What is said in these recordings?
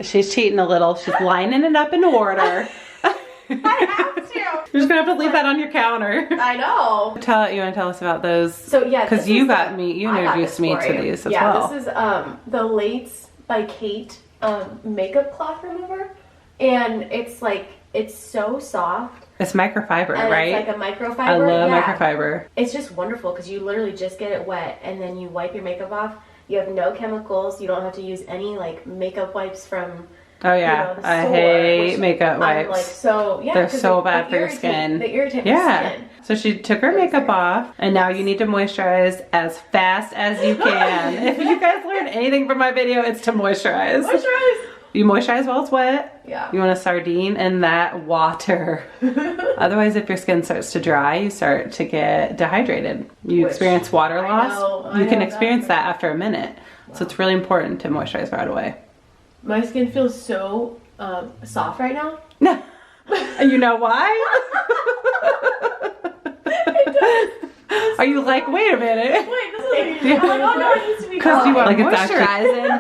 She's cheating a little. She's lining it up in order. I have to. You're just gonna have to leave that on your counter. I know. You wanna tell us about those? So yeah, because you introduced me to these as well. This is the Lates by Kate makeup cloth remover, and it's like, it's so soft. It's microfiber, and right? It's like a microfiber. I love microfiber. It's just wonderful because you literally just get it wet and then you wipe your makeup off. You have no chemicals. You don't have to use any like makeup wipes from. Oh yeah, the I store, hate makeup wipes. Like, so yeah, they're so bad for your skin. They irritate my skin. So she took her makeup off, and now you need to moisturize as fast as you can. If you guys learn anything from my video, it's to moisturize. Moisturize. You moisturize while it's wet. Yeah. You want to sardine in that water. Otherwise, if your skin starts to dry, you start to get dehydrated. You experience water loss. You can experience that after a minute. Wow. So it's really important to moisturize right away. My skin feels so soft right now. No. You know why? It does. Are you like, wait a minute? Wait, this is like, oh no, it needs to be because you are like moisturizing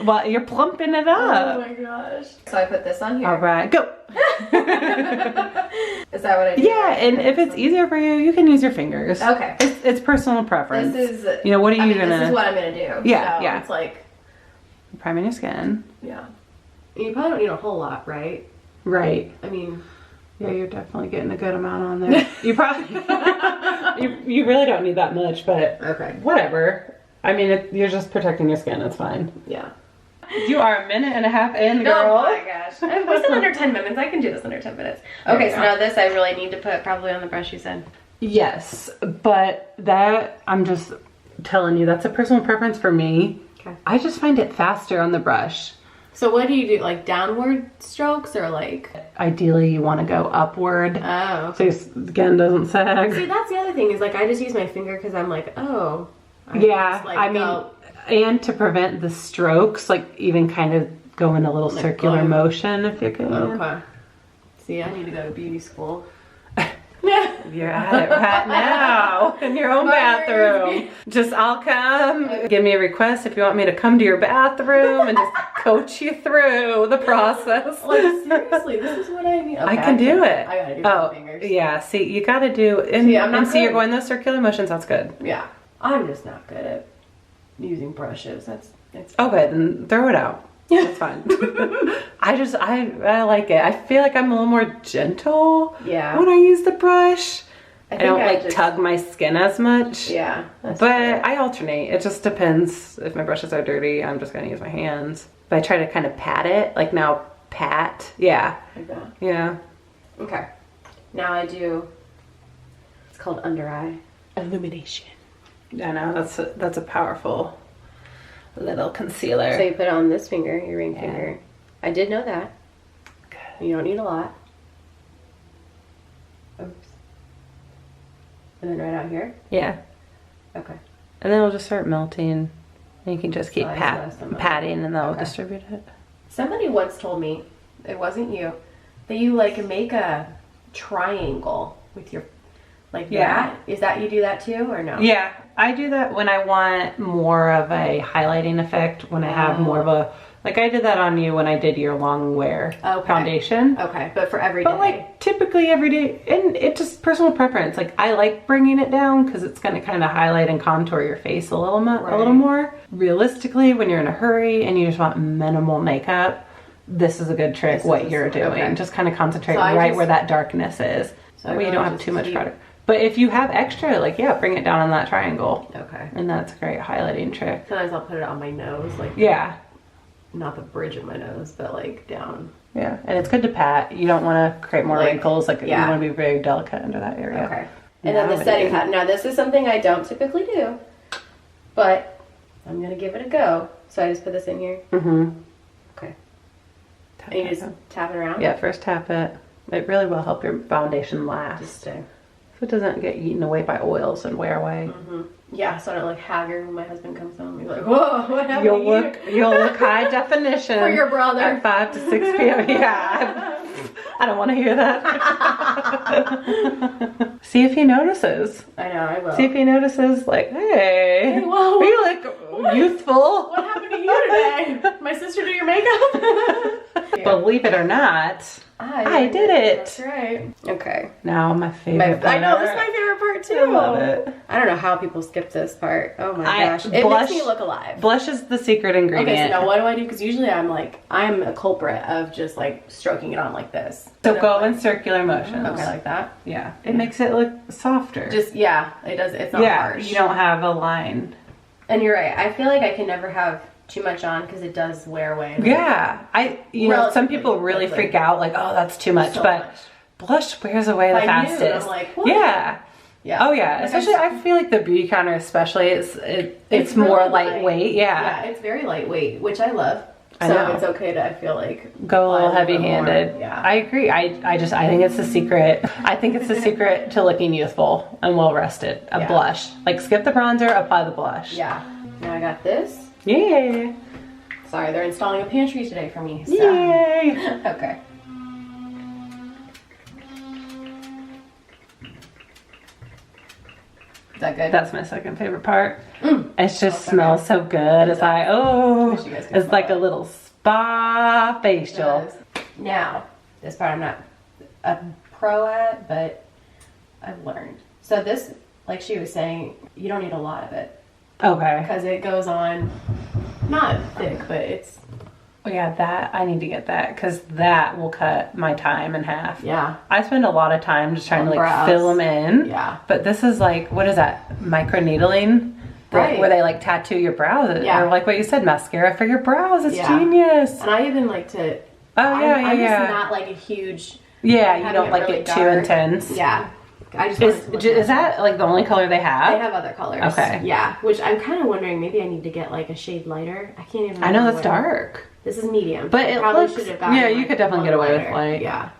while you're plumping it up. Oh my gosh. So I put this on here. All right, go. Is that what I do? Yeah, and if it's easier for you, you can use your fingers. Okay. It's personal preference. This is, you know, what are you gonna? This is what I'm gonna do. Yeah, so yeah. It's like priming your skin. Yeah. You probably don't need a whole lot, right? Right. I mean, yeah, you're definitely getting a good amount on there. You probably you really don't need that much, but okay, whatever. I mean, you're just protecting your skin. It's fine. Yeah. You are a minute and a half in, girl. Oh my gosh. We're still under 10 minutes. I can do this under 10 minutes. Okay, so now this I really need to put probably on the brush, you said. Yes, but that, I'm just telling you, that's a personal preference for me. Okay. I just find it faster on the brush. So what do you do? Like downward strokes or like? Ideally, you want to go upward. Oh, okay. So your skin doesn't sag. See, that's the other thing is like I just use my finger because I'm like, oh. Yeah, I mean, and to prevent the strokes, like even kind of go in a little like circular motion if you can. Okay. See, I need to go to beauty school. You're at it right now in your own bathroom. Just I'll come. Give me a request if you want me to come to your bathroom and just coach you through the process. Like seriously, this is what I mean. Okay, I can do it. I gotta do my fingers. Yeah. See, you gotta do. And, you're going those circular motions. That's good. Yeah. I'm just not good at using brushes. It's okay. Then throw it out. That's fine. I like it. I feel like I'm a little more gentle when I use the brush. I don't like tug my skin as much. Yeah. But I alternate. It just depends. If my brushes are dirty, I'm just gonna use my hands. But I try to kind of pat it. Like now, pat. Yeah. Like that. Yeah. Okay. Now I do. It's called under eye illumination. I know that's a powerful little concealer. So you put it on this finger, your ring finger. I did know that. Good. You don't need a lot. Oops. And then right out here? Yeah. Okay. And then it'll just start melting. And you can just keep patting and they'll distribute it. Somebody once told me, it wasn't you, that you like make a triangle with your that. Is that you do that too or no? Yeah, I do that when I want more of a highlighting effect, when I have more of a, like I did that on you when I did your long wear foundation. Okay, but for every day. But like typically every day, and it's just personal preference. Like I like bringing it down because it's going to kind of highlight and contour your face a little more. Realistically, when you're in a hurry and you just want minimal makeup, this is a good trick. What you're doing, just kind of concentrate where that darkness is. So you don't have too much product. But if you have extra, like, bring it down on that triangle. Okay. And that's a great highlighting trick. Sometimes I'll put it on my nose, like, not the bridge of my nose, but like down. Yeah, and it's good to pat. You don't want to create more wrinkles. Like, you want to be very delicate under that area. Okay. And then the setting pat. Now, this is something I don't typically do, but I'm going to give it a go. So I just put this in here. Mm-hmm. Okay. And you just tap it around? Yeah, first tap it. It really will help your foundation last. So it doesn't get eaten away by oils and wear away. Mm-hmm. Yeah, so I don't look haggard when my husband comes home. He's like, whoa, what happened to you? You'll look high definition. For your brother. At 5 to 6 p.m. Yeah. I don't want to hear that. See if he notices. I know, I will. See if he notices, like, hey, whoa, you look youthful. What happened to you today? My sister do your makeup? Believe it or not, I did it. That's right. Okay. Now my favorite part. I know, this is my favorite part too. I love it. I don't know how people skip this part. Oh my gosh. It makes me look alive. Blush is the secret ingredient. Okay, so now what do I do? Because usually I'm a culprit of just like stroking it on like this. So go in circular motions. Okay, like that? Yeah. It makes it look softer. Just, yeah, it does. It's not harsh. You don't have a line. And you're right. I feel like I can never have too much on because it does wear away. Yeah. You know, some people really freak out like, oh, that's too much. But blush wears away the fastest. I'm like, what? Yeah. Yeah. Oh yeah. Especially, I feel like the beauty counter especially, it's more really lightweight. Yeah. Yeah, it's very lightweight, which I love. I So know. it's okay to, I feel like, go a little heavy-handed. Yeah. I agree. I think it's the secret. I think it's the secret to looking youthful and well-rested. A blush. Like skip the bronzer, apply the blush. Yeah. Now I got this. Yay. Sorry, they're installing a pantry today for me. So. Yay. Okay. Is that good? That's my second favorite part. It just smells so good. It's like, oh, it's like a little spa facial. Now, this part I'm not a pro at, but I've learned. So this, like she was saying, you don't need a lot of it. Okay. Because it goes on, not thick, but it's... Oh yeah, that, I need to get that because that will cut my time in half. Yeah. I spend a lot of time just trying to like fill them in. Yeah. But this is like, what is that? Micro needling? Right. Where they like tattoo your brows. Yeah. Or like what you said, mascara for your brows. It's genius. And I even like to... Oh yeah, I'm just not like a huge... Yeah, you don't like it too intense. Yeah. I just is that like the only color they have? They have other colors. Okay. Yeah, which I'm kind of wondering, maybe I need to get like a shade lighter. I can't even. I know that's dark. This is medium. But it probably looks, should have gotten. Yeah, you could definitely get away with light. Yeah.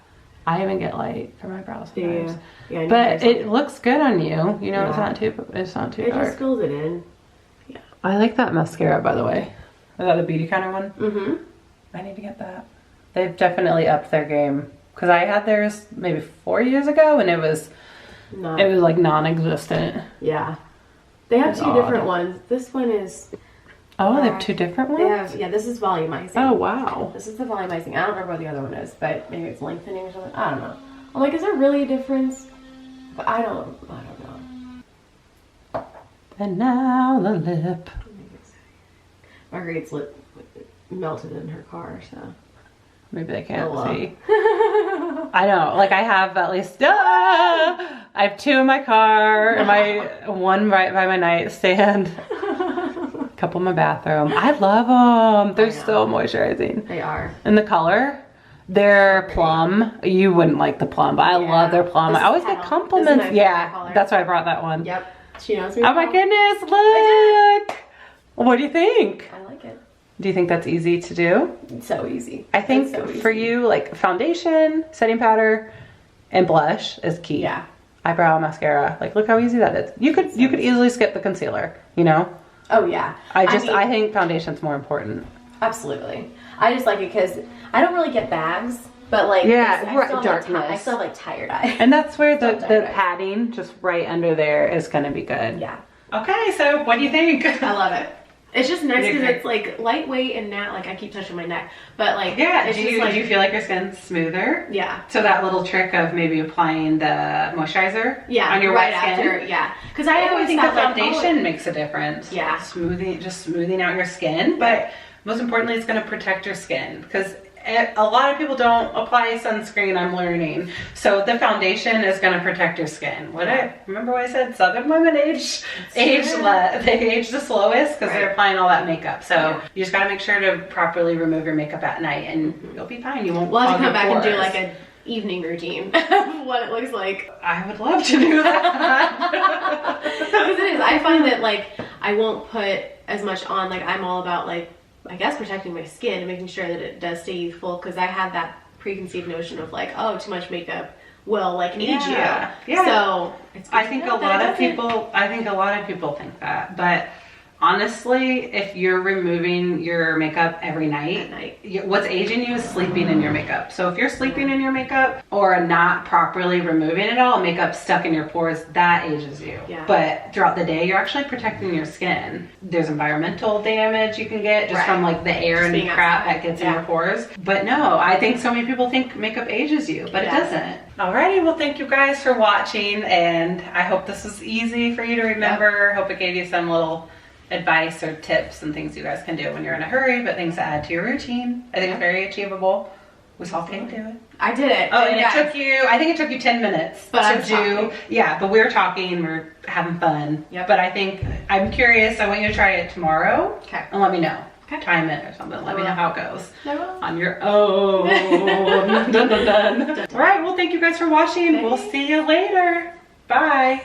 I even get light for my brows sometimes. Yeah. But it looks good on you. You know, Yeah. it's not too It dark. just fills it in. Yeah. I like that mascara, by the way. Is that the Beauty Counter one? Mm-hmm. I need to get that. They've definitely upped their game. Because I had theirs maybe 4 years ago, and it was like non-existent. Yeah. They have two different ones. This one is... Oh, they have two different ones? Yeah, this is volumizing. Oh, wow. This is the volumizing. I don't remember what the other one is, but maybe it's lengthening or something. I don't know. I'm like, is there really a difference? But I don't know. And now the lip. Marguerite's lip melted in her car, so... Maybe they can't see. I know, like I have at least, I have two in my car, and one right by my nightstand, a couple in my bathroom. I love them. They're so moisturizing. They are. And the color, they're plum. You wouldn't like the plum, but I love their plum. I always get compliments. Yeah, that's why I brought that one. Yep. She knows me. Oh my goodness, look. What do you think? I like it. Do you think that's easy to do? It's so easy. I think for you, like foundation, setting powder, and blush is key. Yeah. Eyebrow, mascara. Like, look how easy that is. You could easily skip the concealer, you know? Oh, yeah. I think foundation's more important. Absolutely. I just like it because I don't really get bags, but like, darkness. I still have like tired eye. And that's where the padding just right under there is going to be good. Yeah. Okay, so what do you think? I love it. It's just nice because it's like lightweight and not like I keep touching my neck, but like do you feel like your skin's smoother? Yeah. So that little trick of maybe applying the moisturizer on your wet skin. Yeah. Because I always think the foundation makes a difference. Yeah. Smoothing out your skin, but most importantly, it's going to protect your skin because a lot of people don't apply sunscreen, I'm learning. So the foundation is going to protect your skin. Remember what I said? Southern women they age the slowest because they're applying all that makeup. So you just got to make sure to properly remove your makeup at night and you'll be fine. You won't. We'll have to come back and do like an evening routine of what it looks like. I would love to do that. Because it is. I find that like I won't put as much on. Like I'm all about like, I guess protecting my skin and making sure that it does stay youthful because I have that preconceived notion of like, oh, too much makeup will like age you. Yeah. So I think a lot of people think that, but honestly, if you're removing your makeup every night, what's aging you is sleeping in your makeup. So if you're sleeping in your makeup or not properly removing it all, makeup stuck in your pores, that ages you. Yeah. But throughout the day, you're actually protecting your skin. There's environmental damage you can get just from like the air and crap that gets in your pores. But no, I think so many people think makeup ages you, but it doesn't. Alrighty, well thank you guys for watching, and I hope this was easy for you to remember. Hope it gave you some little advice or tips and things you guys can do when you're in a hurry, but things to add to your routine. I think it's very achievable. We saw Kate do it. I did it. Oh, and it took you, I think it took you 10 minutes to do. Yeah, but we were talking, we were having fun. Yep. But I think, I'm curious, I want you to try it tomorrow. Okay. And let me know. Okay. Time it or something. Let me know how it goes. No. On your own. Dun, dun, dun. All right, well thank you guys for watching. We'll see you later. Bye.